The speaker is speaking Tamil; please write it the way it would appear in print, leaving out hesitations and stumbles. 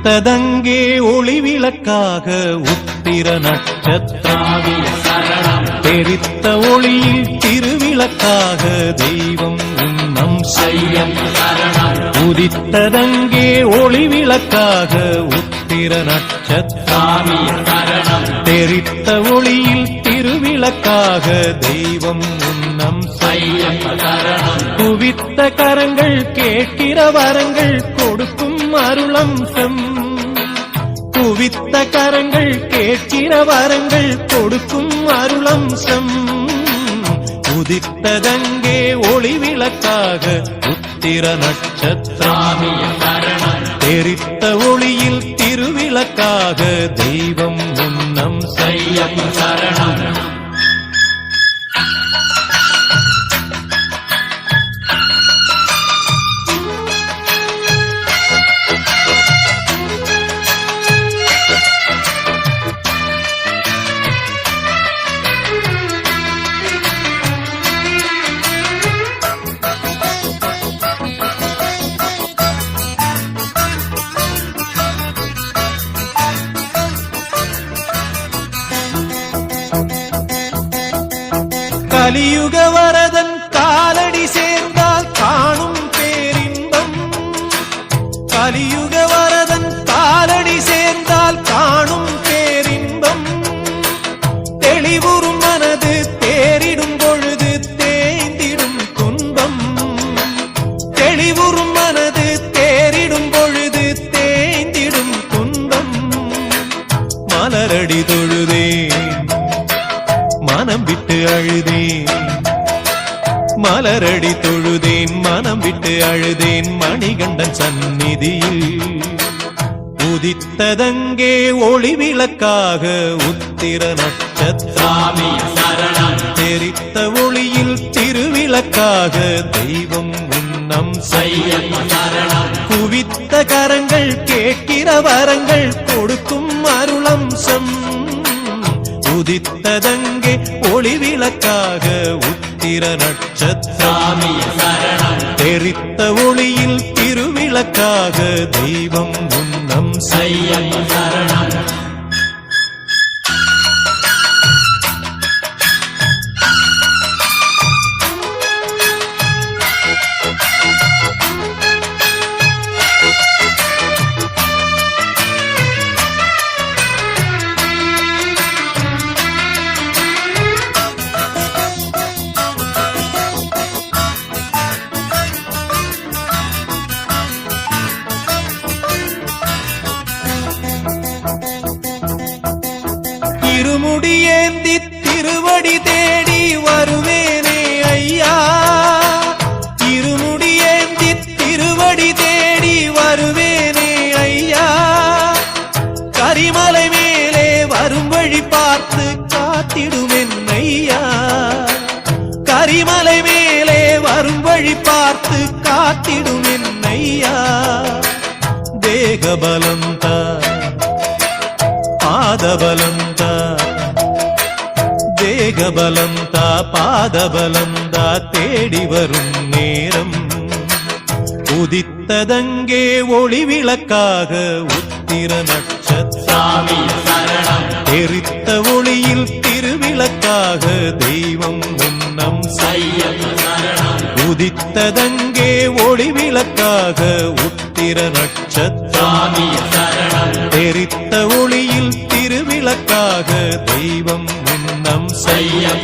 உதித்ததங்கே ஒளி விளக்காக உத்திர நட்சத்திரம் தெரித்த ஒளியில் திருவிளக்காக தெய்வம் உன்னம் செய்யம். உதித்ததங்கே ஒளி விளக்காக உத்திர நட்சத்திரம் தெரித்த ஒளியில் திருவிளக்காக தெய்வம் உன்னம் செய்யம். குவித்த கரங்கள் கேட்கிற வரங்கள் கொடுக்கும் அருளம்சம். குவித்த கரங்கள் கேட்கிற வரங்கள் கொடுக்கும் அருளம்சம். உதித்ததங்கே ஒளி விளக்காக உத்திர நட்சத்திரம் தெரித்த ஒளியில் திருவிளக்காக தெய்வம் உன்னம் செய்யம். கலியுக வரதன் காலடி சேர்ந்தால் காணும் பேரின்பம். கலியுக வரதன் காலடி சேர்ந்தால் காணும் பேரின்பம். தெளிவுறும் மனது தேறிடும் பொழுது தேய்ந்திடும் துன்பம். தெளிவுறும் மனது தேறிடும் பொழுது தேய்ந்திடும் துன்பம். மலரடி தொழுதேன் மனம் விட்டு அழுதேன். மலரடி தொழுதேன் மனம் விட்டு அழுதேன் மணிகண்டன் சந்நிதியில். உதித்ததங்கே ஒளி விளக்காக உத்திர நட்சத்திரம் தெரித்த ஒளியில் திருவிளக்காக தெய்வம் உன்னம் செய்யம். குவித்த கரங்கள் கேட்கிற வரங்கள் கொடுக்கும் அருளம்சம். உதித்ததங்கே ஒளி விளக்காக உத்திர நட்சத்திரம் தெரித்த ஒளியில் திருவிளக்காக தெய்வம் உன்னம் செய்யம். இருமுடியேந்தி திருவடி தேடி வருவேனே ஐயா. இருமுடியேந்தி திருவடி தேடி வருவேனே ஐயா. கரிமலை மேலே வரும் வழி பார்த்து காத்திடுவேன் ஐயா. கரிமலை மேலே வரும் வழி பார்த்து காத்திடுவேன் ஐயா. தேகபலந்தா பாதபலந்தா தேகபலந்தா பாதபலந்தா தேடி வரும் நேரம். உதித்ததங்கே ஒளி விளக்காக உத்திர நட்சத்திரம் தெரித்த ஒளியில் திருவிளக்காக தெய்வம் உன்னம் செய்யம். உதித்ததங்கே ஒளி விளக்காக உத்திர நட்சத்திரம் தெரித்த ஒளியில் திருவிளக்காக தெய்வம் உன்னம் செய்யம்.